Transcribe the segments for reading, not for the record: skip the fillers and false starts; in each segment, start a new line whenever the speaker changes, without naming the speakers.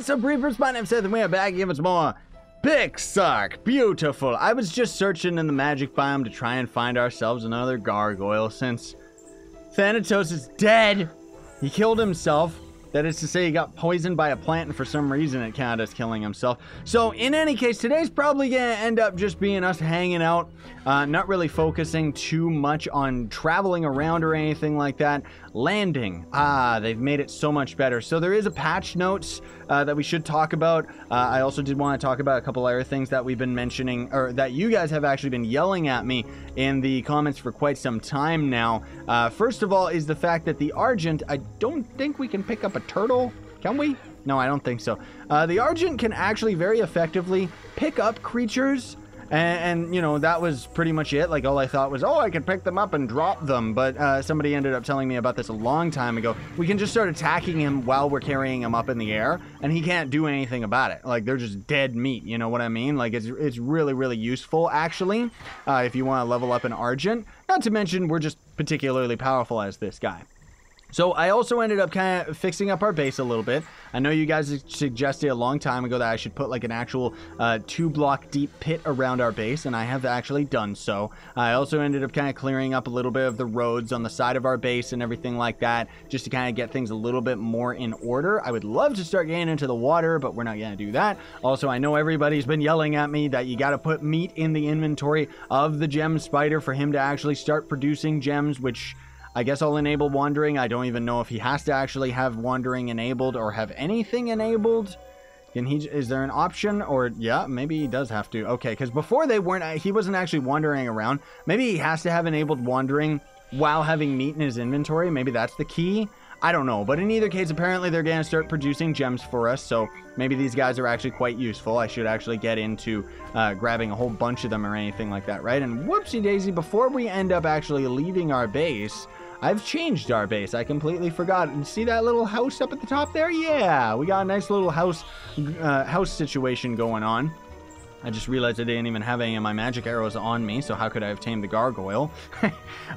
What's up, Reapers? My name's Scythe, and we are back again with some more PixARK. Beautiful. I was just searching in the magic biome to try and find ourselves another gargoyle since Thanatos is dead. He killed himself. That is to say, he got poisoned by a plant, and for some reason it counted as killing himself. So, in any case, today's probably going to end up just being us hanging out, not really focusing too much on traveling around or anything like that. Landing. They've made it so much better. So, there is a patch notes that we should talk about. I also did want to talk about a couple other things that we've been mentioning, or that you guys have actually been yelling at me in the comments for quite some time now. First of all is the fact that the Argent, I don't think we can pick up a turtle. Can we? No, I don't think so. The Argent can actually very effectively pick up creatures, and you know, that was pretty much it. Like, all I thought was, oh, I could pick them up and drop them, but somebody ended up telling me about this a long time ago. We can just start attacking him while we're carrying him up in the air, and he can't do anything about it. Like, they're just dead meat, you know what I mean? Like, it's really, really useful, actually, if you want to level up an Argent. Not to mention, we're just particularly powerful as this guy. So I also ended up kind of fixing up our base a little bit. I know you guys suggested a long time ago that I should put like an actual 2-block deep pit around our base, and I have actually done so. I also ended up kind of clearing up a little bit of the roads on the side of our base and everything like that, just to kind of get things a little bit more in order. I would love to start getting into the water, but we're not going to do that. Also, I know everybody's been yelling at me that you got to put meat in the inventory of the gem spider for him to actually start producing gems, which I guess I'll enable wandering. I don't even know if he has to actually have wandering enabled or have anything enabled. Can he? Is there an option? Or yeah, maybe he does have to. Okay, because before he wasn't actually wandering around. Maybe he has to have enabled wandering while having meat in his inventory. Maybe that's the key. I don't know, but in either case, apparently they're going to start producing gems for us, so maybe these guys are actually quite useful. I should actually get into grabbing a whole bunch of them or anything like that, right? And whoopsie daisy, before we end up actually leaving our base, I've changed our base. I completely forgot. And see that little house up at the top there? Yeah, we got a nice little house situation going on. I just realized I didn't even have any of my magic arrows on me, so how could I have tamed the gargoyle?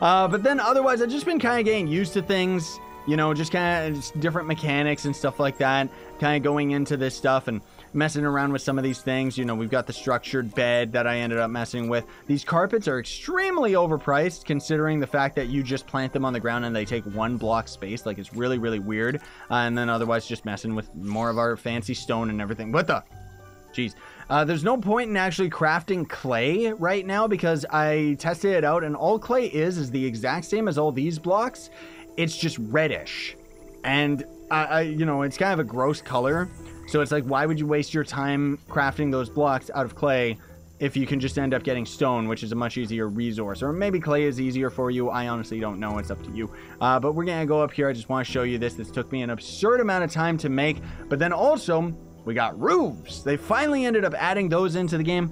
But then otherwise, I've just been kind of getting used to things. You know, just kind of different mechanics and stuff like that. Kind of going into this stuff and messing around with some of these things. You know, we've got the structured bed that I ended up messing with. These carpets are extremely overpriced, considering the fact that you just plant them on the ground and they take 1 block space. Like, it's really, really weird. And then otherwise just messing with more of our fancy stone and everything. What the? Jeez. There's no point in actually crafting clay right now because I tested it out, and all clay is the exact same as all these blocks. It's just reddish, and you know, it's kind of a gross color. So it's like, why would you waste your time crafting those blocks out of clay if you can just end up getting stone, which is a much easier resource? Or maybe clay is easier for you. I honestly don't know. It's up to you. But we're gonna go up here. I just want to show you this. This took me an absurd amount of time to make. But then also, we got roofs. They finally ended up adding those into the game.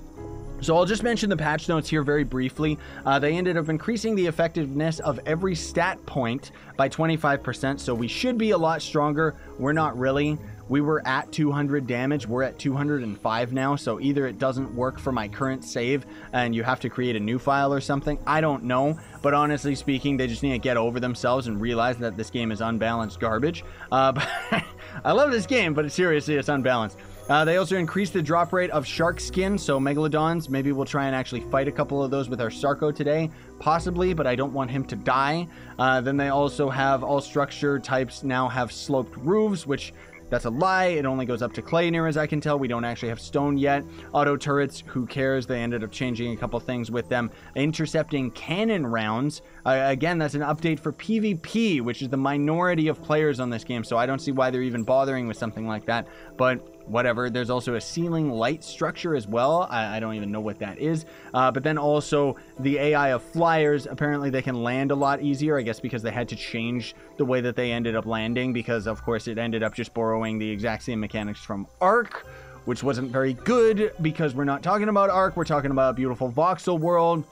So I'll just mention the patch notes here very briefly. They ended up increasing the effectiveness of every stat point by 25%, so we should be a lot stronger. We're not really. We were at 200 damage. We're at 205 now, so either it doesn't work for my current save and you have to create a new file or something. I don't know, but honestly speaking, they just need to get over themselves and realize that this game is unbalanced garbage. But I love this game, but seriously, it's unbalanced. They also increased the drop rate of shark skin, so Megaladons. Maybe we'll try and actually fight a couple of those with our Sarco today. Possibly, but I don't want him to die. Then they also have all structure types now have sloped roofs, which that's a lie. It only goes up to clay, near as I can tell. We don't actually have stone yet. Auto turrets, who cares? They ended up changing a couple things with them. Intercepting cannon rounds. Again, that's an update for PvP, which is the minority of players on this game, so I don't see why they're even bothering with something like that. But whatever. There's also a ceiling light structure as well. I don't even know what that is. But then also the AI of flyers. Apparently they can land a lot easier, I guess because they had to change the way that they ended up landing, because of course it ended up just borrowing the exact same mechanics from ARK, which wasn't very good because we're not talking about ARK. We're talking about a beautiful voxel world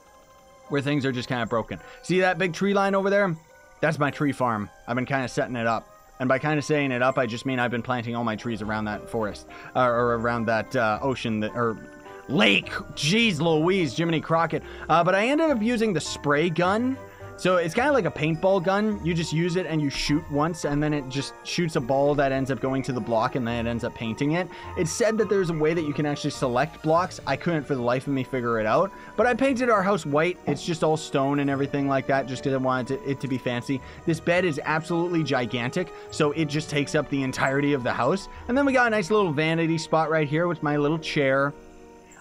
where things are just kind of broken. See that big tree line over there? That's my tree farm. I've been kind of setting it up. And by kind of saying it up, I just mean I've been planting all my trees around that forest, or around that ocean, or lake. Jeez Louise, Jiminy Crockett. But I ended up using the spray gun So it's kind of like a paintball gun. You just use it and you shoot once, and then it just shoots a ball that ends up going to the block, and then it ends up painting it. It said that there's a way that you can actually select blocks. I couldn't for the life of me figure it out, but I painted our house white. It's just all stone and everything like that, just because I wanted it to be fancy. This bed is absolutely gigantic, so it just takes up the entirety of the house. And then we got a nice little vanity spot right here with my little chair.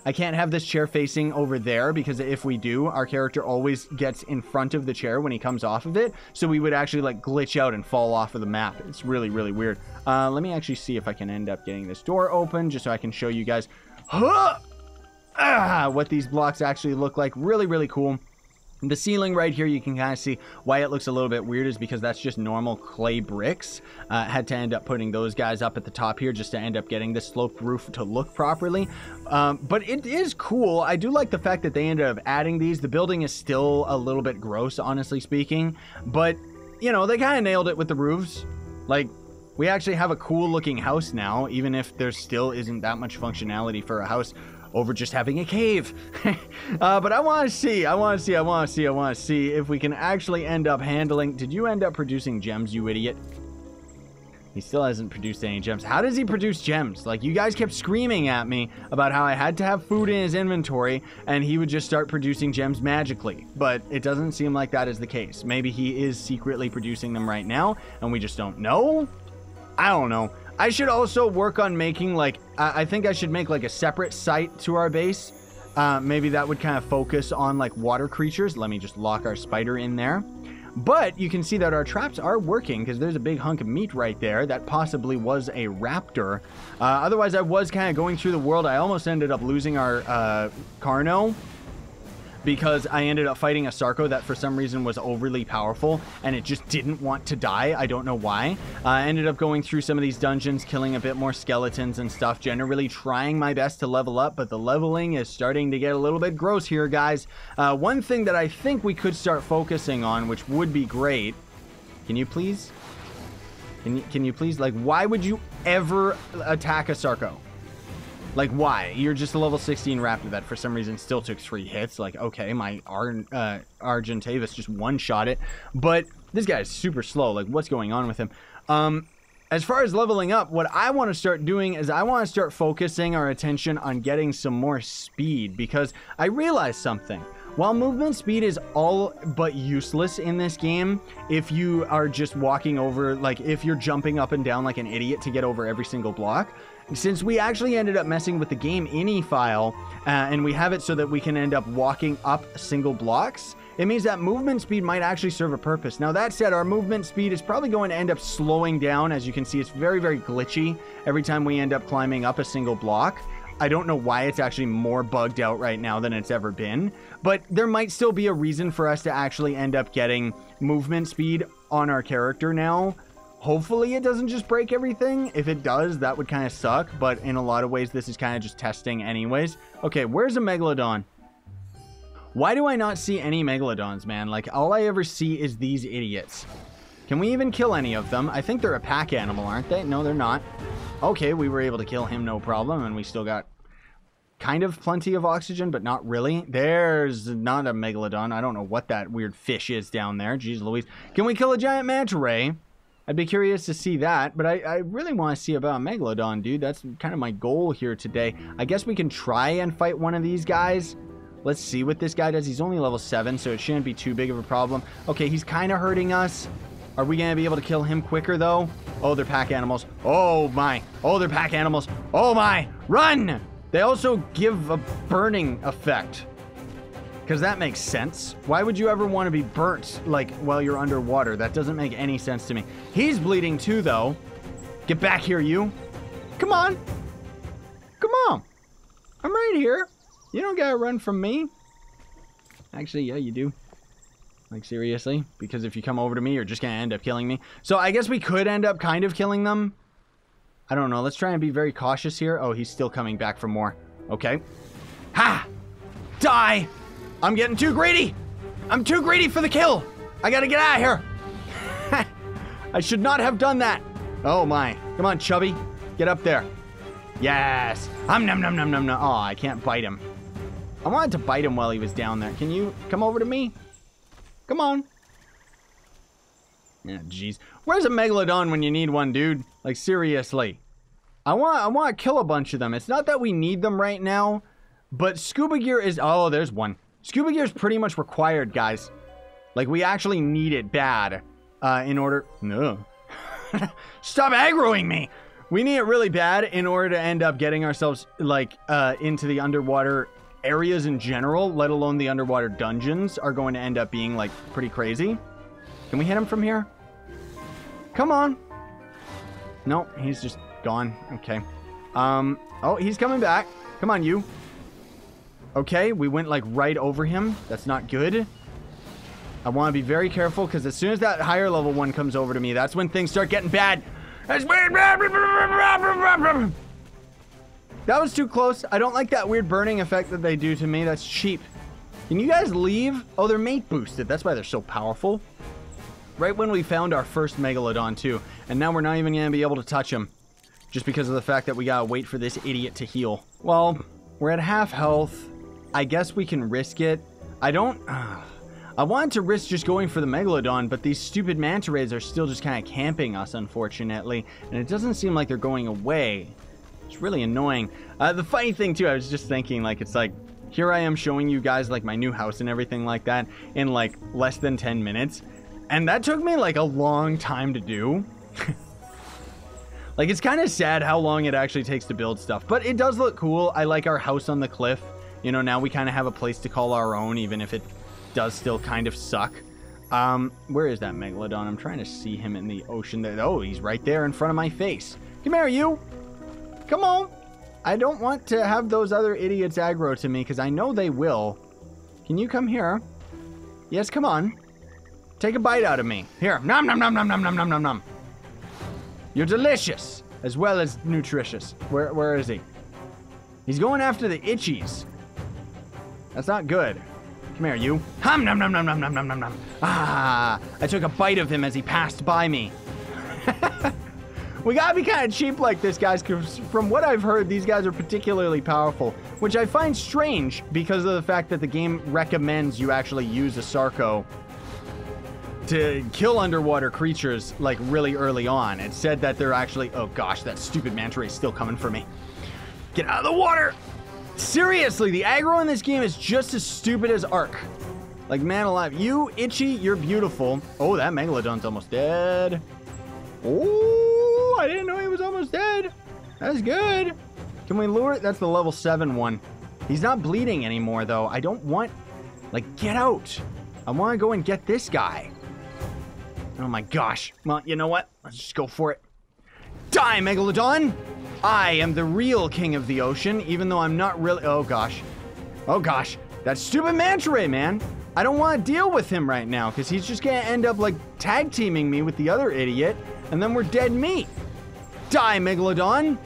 I can't have this chair facing over there, because if we do, our character always gets in front of the chair when he comes off of it. So we would actually like glitch out and fall off of the map. It's really, really weird. Let me actually see if I can end up getting this door open, just so I can show you guys what these blocks actually look like. Really, really cool. The ceiling right here, you can kind of see why it looks a little bit weird, is because that's just normal clay bricks. Had to end up putting those guys up at the top here just to end up getting this sloped roof to look properly. But it is cool. I do like the fact that they ended up adding these. The building is still a little bit gross, honestly speaking. But, you know, they kind of nailed it with the roofs. Like, we actually have a cool looking house now, even if there still isn't that much functionality for a house over just having a cave. But I want to see if we can actually end up handling... Did you end up producing gems, you idiot? He still hasn't produced any gems. How does he produce gems? Like, you guys kept screaming at me about how I had to have food in his inventory and he would just start producing gems magically. But it doesn't seem like that is the case. Maybe he is secretly producing them right now and we just don't know? I don't know. I should also work on making, like, I think I should make, like, a separate site to our base. Maybe that would kind of focus on, like, water creatures. Let me just lock our spider in there. But you can see that our traps are working, because there's a big hunk of meat right there that possibly was a raptor. Otherwise, I was kind of going through the world. I almost ended up losing our Carno, because I ended up fighting a Sarco that for some reason was overly powerful and it just didn't want to die. I don't know why. I ended up going through some of these dungeons, killing a bit more skeletons and stuff, generally trying my best to level up, but the leveling is starting to get a little bit gross here, guys. One thing that I think we could start focusing on, which would be great. Can you please? Can you please? Like, why would you ever attack a Sarco? Like, why? You're just a level 16 raptor that for some reason still took 3 hits. Like, okay, my Argentavis just one-shot it. But this guy is super slow. Like, what's going on with him? As far as leveling up, what I want to start doing is I want to start focusing our attention on getting some more speed. Because I realized something. While movement speed is all but useless in this game, if you are just walking over, like, if you're jumping up and down like an idiot to get over every single block, since we actually ended up messing with the game ini file, and we have it so that we can end up walking up single blocks, it means that movement speed might actually serve a purpose. Now, that said, our movement speed is probably going to end up slowing down. As you can see, it's very, very glitchy every time we end up climbing up a single block. I don't know why it's actually more bugged out right now than it's ever been, but there might still be a reason for us to actually end up getting movement speed on our character now. Hopefully it doesn't just break everything. If it does, that would kind of suck, but in a lot of ways, this is kind of just testing anyways. Okay, where's a Megalodon? Why do I not see any Megalodons, man? Like, all I ever see is these idiots. Can we even kill any of them? I think they're a pack animal, aren't they? No, they're not. Okay, we were able to kill him, no problem, and we still got kind of plenty of oxygen, but not really. There's not a Megalodon. I don't know what that weird fish is down there. Jeez Louise. Can we kill a giant Mantaray? I'd be curious to see that, but I really want to see about a Megalodon, dude. That's kind of my goal here today. I guess we can try and fight one of these guys. Let's see what this guy does. He's only level 7, so it shouldn't be too big of a problem. Okay, he's kind of hurting us. Are we going to be able to kill him quicker, though? Oh, they're pack animals. Oh, my. Oh, they're pack animals. Oh, my. Run! They also give a burning effect. Because that makes sense. Why would you ever want to be burnt, like, while you're underwater? That doesn't make any sense to me. He's bleeding too, though. Get back here, you. Come on. Come on. I'm right here. You don't gotta run from me. Actually, yeah, you do. Like, seriously? Because if you come over to me, you're just gonna end up killing me. So I guess we could end up kind of killing them. I don't know. Let's try and be very cautious here. Oh, he's still coming back for more. Okay. Ha! Die! I'm getting too greedy! I'm too greedy for the kill! I gotta get out of here! I should not have done that! Oh my. Come on, chubby. Get up there. Yes! Nom nom nom nom nom nom. Oh, I can't bite him. I wanted to bite him while he was down there. Can you come over to me? Come on. Yeah, jeez. Where's a Megalodon when you need one, dude? Like, seriously. I want to kill a bunch of them. It's not that we need them right now, but scuba gear is... Oh, there's one. Scuba gear is pretty much required, guys. Like, we actually need it bad in order... No. Stop aggroing me! We need it really bad in order to end up getting ourselves, like, into the underwater areas in general, let alone the underwater dungeons are going to end up being, like, pretty crazy. Can we hit him from here? Come on. No, he's just gone. Okay. Oh, he's coming back. Come on, you. Okay, we went, like, right over him. That's not good. I want to be very careful, because as soon as that higher level one comes over to me, that's when things start getting bad. That was too close. I don't like that weird burning effect that they do to me. That's cheap. Can you guys leave? Oh, they're mate boosted. That's why they're so powerful. Right when we found our first Megalodon, too. And now we're not even going to be able to touch him. Just because of the fact that we got to wait for this idiot to heal. Well, we're at half health. I guess we can risk it. I wanted to risk just going for the Megalodon, but these stupid Mantarays are still just kind of camping us, unfortunately. And it doesn't seem like they're going away. It's really annoying. The funny thing, too, I was just thinking, like, it's like, here I am showing you guys, like, my new house and everything like that in, like, less than 10 minutes. And that took me, like, a long time to do. Like, it's kind of sad how long it actually takes to build stuff. But it does look cool. I like our house on the cliff. You know, now we kind of have a place to call our own, even if it does still kind of suck. Where is that Megalodon? I'm trying to see him in the ocean there. Oh, he's right there in front of my face. Come here, you. Come on. I don't want to have those other idiots aggro to me, because I know they will. Can you come here? Yes, come on. Take a bite out of me. Here. Nom, nom, nom, nom, nom, nom, nom, nom, nom. You're delicious, as well as nutritious. Where is he? He's going after the itchies. That's not good. Come here, you. Hum, nom, nom, nom, nom, nom, nom, nom, nom. Ah, I took a bite of him as he passed by me. We gotta be kind of cheap like this, guys, because from what I've heard, these guys are particularly powerful, which I find strange because of the fact that the game recommends you actually use a Sarco to kill underwater creatures, like, really early on. It said that they're actually... Oh, gosh, that stupid Mantaray is still coming for me. Get out of the water! Seriously, the aggro in this game is just as stupid as Ark. Like, man alive. You, Itchy, you're beautiful. Oh, that Megalodon's almost dead. Oh, I didn't know he was almost dead. That's good. Can we lure it? That's the level 7 one. He's not bleeding anymore, though. I don't want... Like, get out. I want to go and get this guy. Oh, my gosh. Well, you know what? Let's just go for it. Die, Megalodon! I am the real king of the ocean, even though I'm not really... Oh, gosh. Oh, gosh. That stupid Mantaray, man. I don't want to deal with him right now, because he's just going to end up, like, tag teaming me with the other idiot, and then we're dead meat. Die, Megalodon!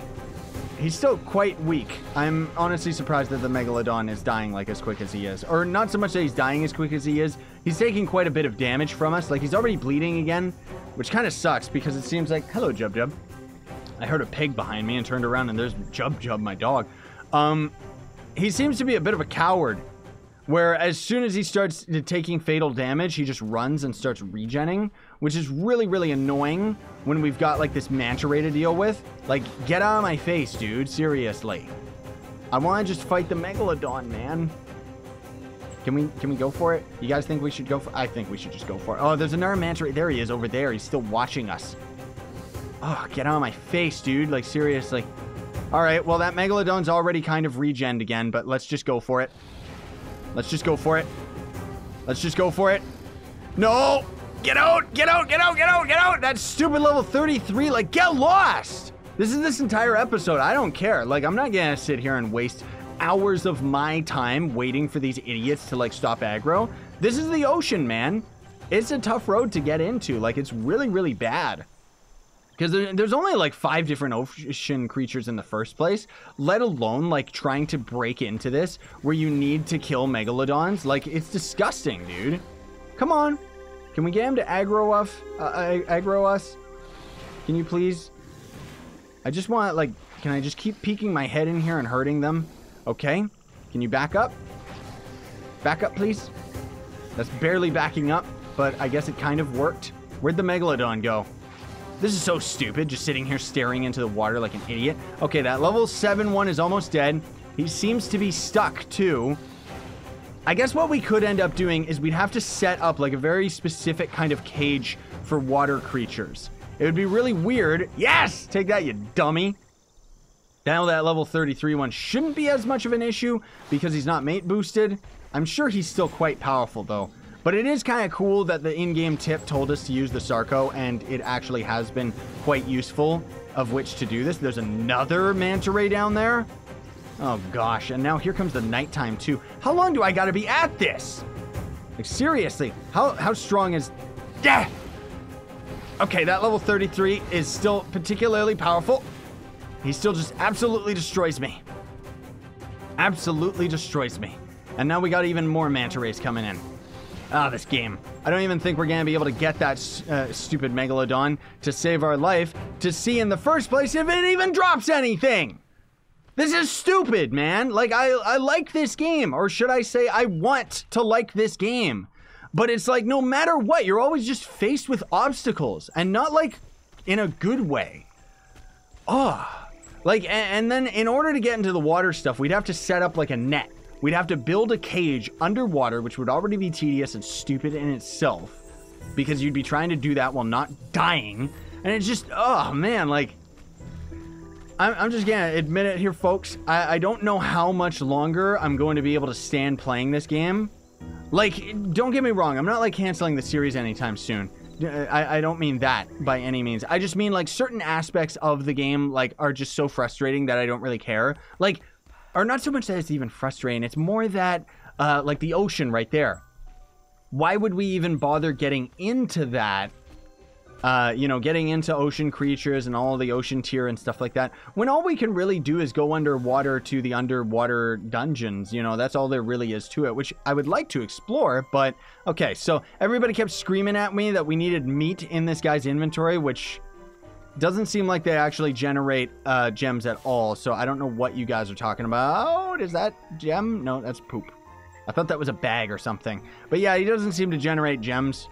He's still quite weak. I'm honestly surprised that the Megalodon is dying, like, as quick as he is. Or not so much that he's dying as quick as he is. He's taking quite a bit of damage from us. Like, he's already bleeding again, which kind of sucks, because it seems like... Hello, Jub Jub. I heard a pig behind me and turned around, and there's Jub Jub, my dog. He seems to be a bit of a coward, where as soon as he starts taking fatal damage, he just runs and starts regenning, which is really, really annoying when we've got, like, this Mantaray to deal with. Like, get out of my face, dude. Seriously. I want to just fight the Megalodon, man. Can we go for it? You guys think we should go for it? I think we should just go for it. Oh, there's another Mantaray. There he is over there. He's still watching us. Oh, get out of my face, dude. Like, seriously. All right, well, that Megalodon's already kind of regened again, but let's just go for it. Let's just go for it. Let's just go for it. No! Get out! Get out! Get out! Get out! Get out! That stupid level 33, like, get lost! This is this entire episode. I don't care. Like, I'm not gonna sit here and waste hours of my time waiting for these idiots to, like, stop aggro. This is the ocean, man. It's a tough road to get into. Like, it's really, really bad. Because there's only, like, 5 different ocean creatures in the first place, let alone, like, trying to break into this where you need to kill Megalodons. Like, it's disgusting, dude. Come on. Can we get him to aggro us? Can you please? I just want, like, can I just keep peeking my head in here and hurting them? Okay. Can you back up? Back up, please. That's barely backing up, but I guess it kind of worked. Where'd the Megalodon go? This is so stupid, just sitting here staring into the water like an idiot. Okay, that level 7 one is almost dead. He seems to be stuck, too. I guess what we could end up doing is we'd have to set up like a very specific kind of cage for water creatures. It would be really weird. Yes! Take that, you dummy. Now that level 33 one shouldn't be as much of an issue because he's not mate boosted. I'm sure he's still quite powerful, though. But it is kind of cool that the in-game tip told us to use the Sarco, and it actually has been quite useful of which to do this. There's another Mantaray down there. Oh, gosh. And now here comes the nighttime, too. How long do I got to be at this? Like, seriously. How strong is... Yeah! Okay, that level 33 is still particularly powerful. He still just absolutely destroys me. Absolutely destroys me. And now we got even more Mantarays coming in. Ah, this game. I don't even think we're going to be able to get that stupid Megalodon to save our life to see in the first place if it even drops anything. This is stupid, man. Like, I like this game. Or should I say I want to like this game. But it's like, no matter what, you're always just faced with obstacles. And not, like, in a good way. Oh. Like, and then in order to get into the water stuff, we'd have to set up, like, a net. We'd have to build a cage underwater, which would already be tedious and stupid in itself. Because you'd be trying to do that while not dying. And it's just, oh, man, like... I'm just gonna admit it here, folks. I don't know how much longer I'm going to be able to stand playing this game. Like, don't get me wrong. I'm not, like, canceling the series anytime soon. I don't mean that by any means. I just mean, like, certain aspects of the game, like, are just so frustrating that I don't really care. Like... Or not so much that it's even frustrating. It's more that, like the ocean right there. Why would we even bother getting into that? You know, getting into ocean creatures and all the ocean tier and stuff like that. When all we can really do is go underwater to the underwater dungeons. You know, that's all there really is to it. Which I would like to explore. But, okay, so everybody kept screaming at me that we needed meat in this guy's inventory. Which... doesn't seem like they actually generate gems at all, so I don't know what you guys are talking about. Is that gem? No, that's poop. I thought that was a bag or something. But yeah, he doesn't seem to generate gems.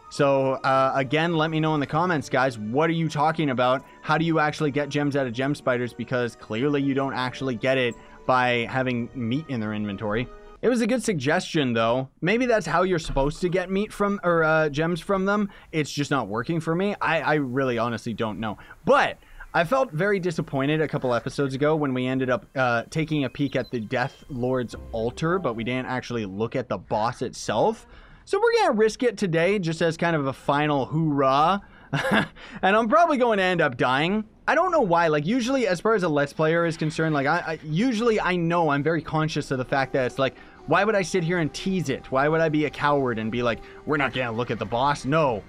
So, again, let me know in the comments, guys. What are you talking about? How do you actually get gems out of gem spiders? Because clearly you don't actually get it by having meat in their inventory. It was a good suggestion, though. Maybe that's how you're supposed to get meat from, or gems from them. It's just not working for me. I really honestly don't know. But I felt very disappointed a couple episodes ago when we ended up taking a peek at the Death Lord's altar, but we didn't actually look at the boss itself. So we're going to risk it today just as kind of a final hoorah. And I'm probably going to end up dying. I don't know why. Like, usually, as far as a Let's Player is concerned, like, usually I know I'm very conscious of the fact that it's like, why would I sit here and tease it? Why would I be a coward and be like, we're not going to look at the boss? No.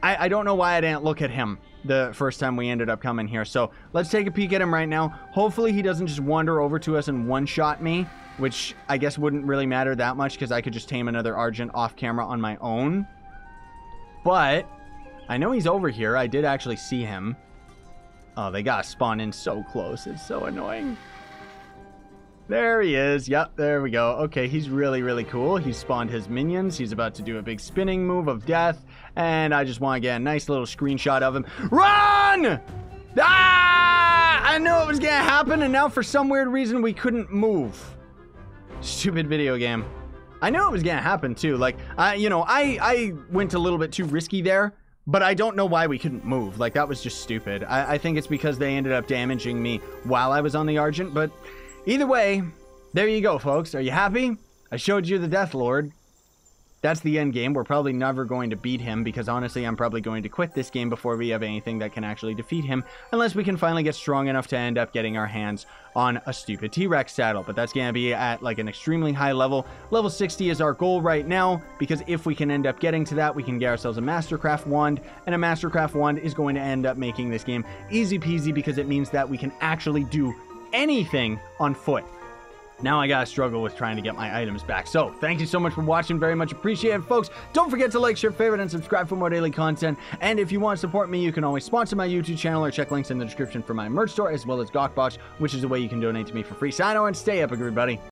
I don't know why I didn't look at him the first time we ended up coming here. So let's take a peek at him right now. Hopefully he doesn't just wander over to us and one-shot me, which I guess wouldn't really matter that much because I could just tame another Argent off camera on my own. But I know he's over here. I did actually see him. Oh, they got to spawn in so close. It's so annoying. There he is. Yep, there we go. Okay, he's really, really cool. He spawned his minions. He's about to do a big spinning move of death. And I just want to get a nice little screenshot of him. Run! Ah! I knew it was going to happen, and now for some weird reason we couldn't move. Stupid video game. I knew it was going to happen, too. Like, you know, I went a little bit too risky there. But I don't know why we couldn't move. Like, that was just stupid. I think it's because they ended up damaging me while I was on the Argent, but... either way, there you go, folks. Are you happy? I showed you the Death Lord. That's the end game. We're probably never going to beat him because, honestly, I'm probably going to quit this game before we have anything that can actually defeat him, unless we can finally get strong enough to end up getting our hands on a stupid T-Rex saddle. But that's going to be at, like, an extremely high level. Level 60 is our goal right now, because if we can end up getting to that, we can get ourselves a Mastercraft Wand, and a Mastercraft Wand is going to end up making this game easy peasy because it means that we can actually do anything on foot. Now I gotta struggle with trying to get my items back. So, thank you so much for watching. Very much appreciated, folks. Don't forget to like, share, favorite, and subscribe for more daily content. And if you want to support me, you can always sponsor my YouTube channel or check links in the description for my merch store, as well as Gawkbox, which is a way you can donate to me for free. Sign on and stay epic, everybody.